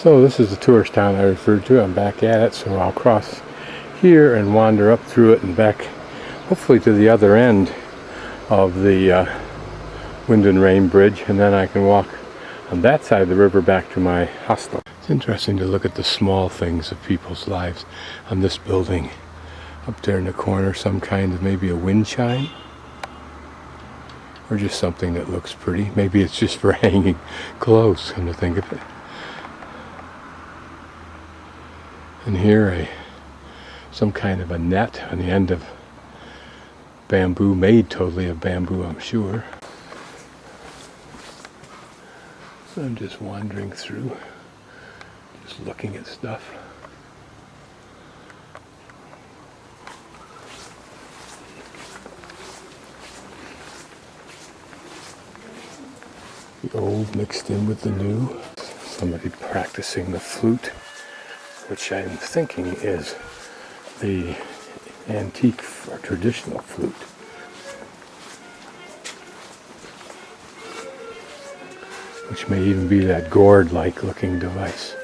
So this is the tourist town I referred to. I'm back at it, so I'll cross here and wander up through it and back, hopefully to the other end of the Wind and Rain Bridge, and then I can walk on that side of the river back to my hostel. It's interesting to look at the small things of people's lives. On this building up there in the corner, some kind of maybe a wind chime, or just something that looks pretty. Maybe it's just for hanging clothes, come to think of it. And here some kind of a net on the end of bamboo, made totally of bamboo, I'm sure. So I'm just wandering through, just looking at stuff. The old mixed in with the new. Somebody practicing the flute, which I'm thinking is the antique or traditional flute. Which may even be that gourd-like looking device.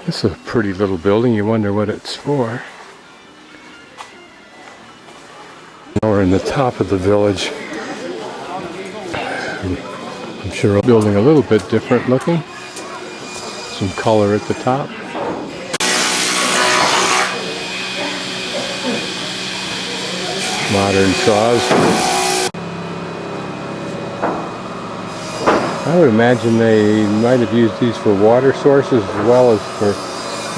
This is a pretty little building. You wonder what it's for. Now we're in the top of the village. I'm sure a building a little bit different looking. Some color at the top. Modern saws. I would imagine they might have used these for water sources as well as for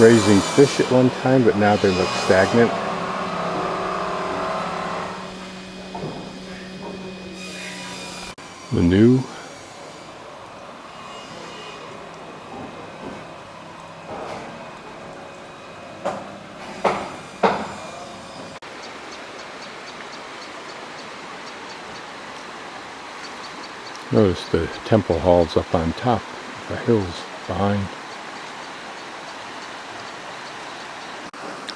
raising fish at one time, but now they look stagnant. The new. Notice the temple halls up on top of the hills behind.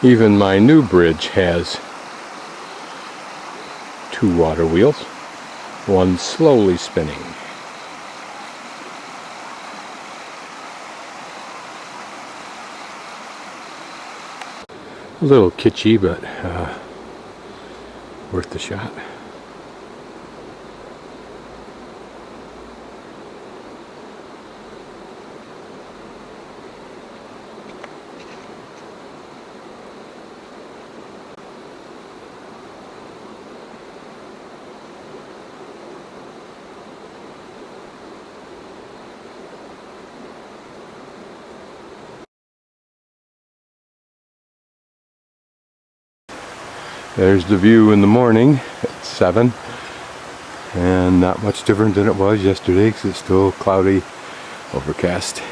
Even my new bridge has two water wheels, one slowly spinning. A little kitschy, but worth the shot. There's the view in the morning at 7, and not much different than it was yesterday because it's still cloudy, overcast.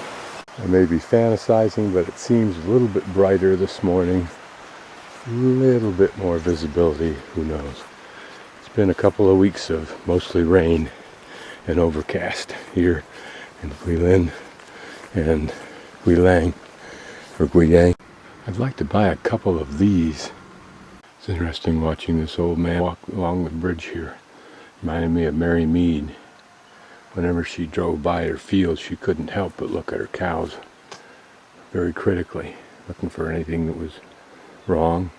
I may be fantasizing, but it seems a little bit brighter this morning, a little bit more visibility, who knows. It's been a couple of weeks of mostly rain and overcast here in Guilin and Guilang, or Guiyang. I'd like to buy a couple of these. It's interesting watching this old man walk along the bridge here. Reminded me of Mary Mead. Whenever she drove by her field, she couldn't help but look at her cows very critically, looking for anything that was wrong.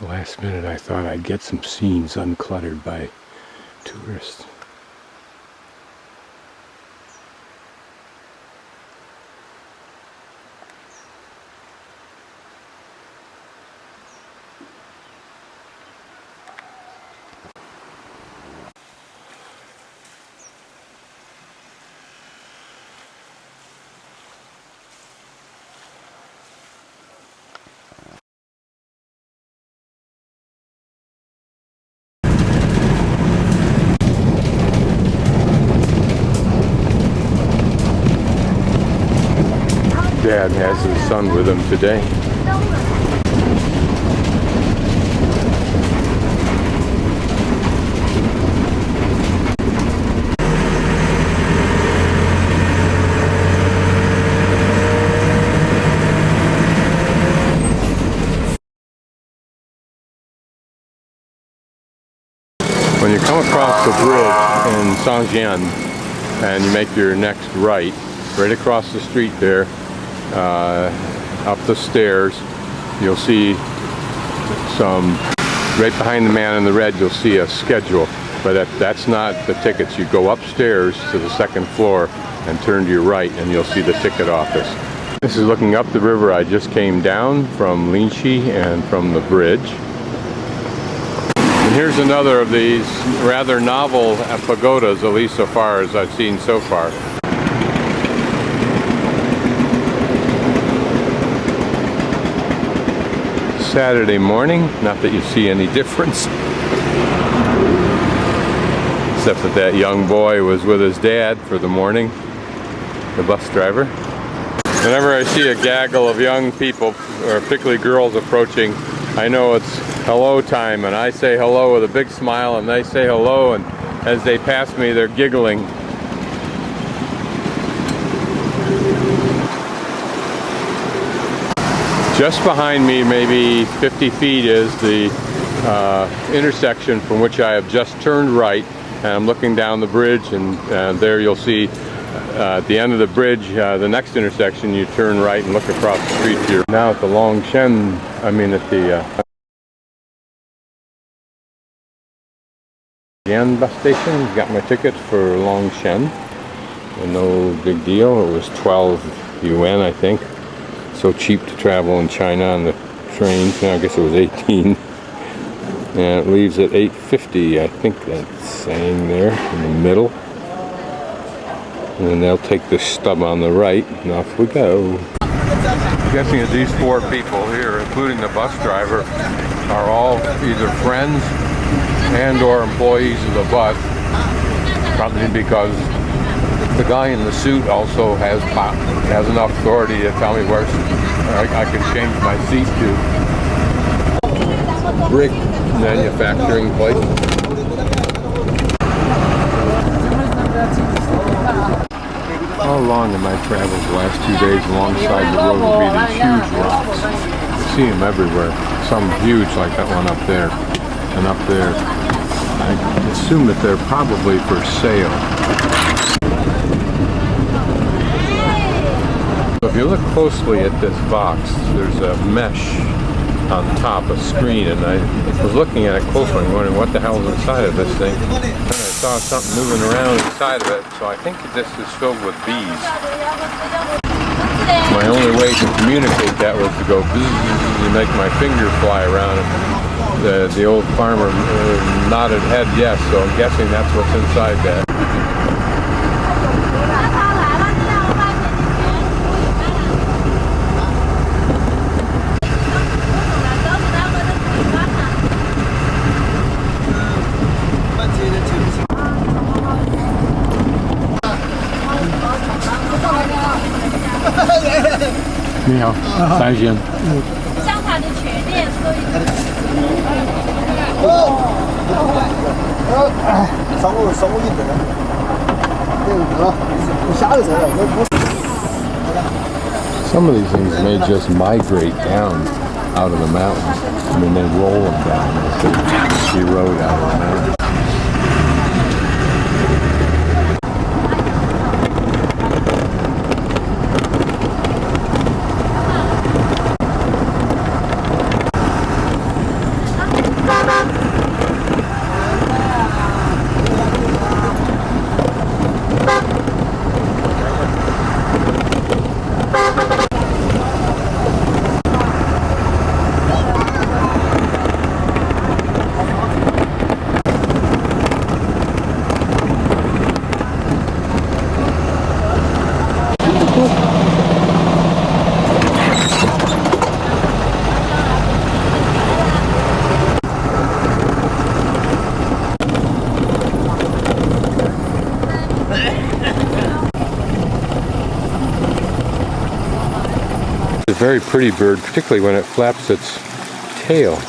The last minute I thought I'd get some scenes uncluttered by tourists. Dad has his son with him today. When you come across the bridge in Sanjiang and you make your next right across the street there, up the stairs, you'll see right behind the man in the red, you'll see a schedule, but that's not the tickets. You go upstairs to the second floor and turn to your right and you'll see the ticket office. This is looking up the river. I just came down from Linxi and from the bridge. And here's another of these rather novel pagodas, at least so far as I've seen so far. Saturday morning, not that you see any difference, except that young boy was with his dad for the morning, the bus driver. Whenever I see a gaggle of young people, or particularly girls approaching, I know it's hello time, and I say hello with a big smile and they say hello, and as they pass me they're giggling. Just behind me, maybe 50 feet, is the intersection from which I have just turned right, and I'm looking down the bridge, and there you'll see at the end of the bridge, the next intersection, you turn right and look across the street here. Now at the Longshen, at the bus station. Got my ticket for Longshen. No big deal. It was 12 yuan, I think. So cheap to travel in China on the trains. Now I guess it was 18. And it leaves at 8:50. I think that's saying there in the middle. And then they'll take the stub on the right, and off we go. I'm guessing that these four people here, including the bus driver, are all either friends and or employees of the bus, probably because the guy in the suit also has enough authority to tell me where I can change my seat to. Brick manufacturing place. How long have I traveled the last 2 days alongside the road will be these huge rocks. You see them everywhere. Some huge like that one up there and up there. I assume that they're probably for sale. So if you look closely at this box, there's a mesh on top, a screen, and I was looking at it closely and wondering what the hell is inside of this thing. And I saw something moving around inside of it, so I think this is filled with bees. My only way to communicate that was to go bzzz and make my finger fly around it. The old farmer nodded head yes, so I'm guessing that's what's inside that. Sanjiang. 香卡的全链所以Some of these things may just migrate down out of the mountains. They roll them down as they erode out of the mountains. a very pretty bird, particularly when it flaps its tail.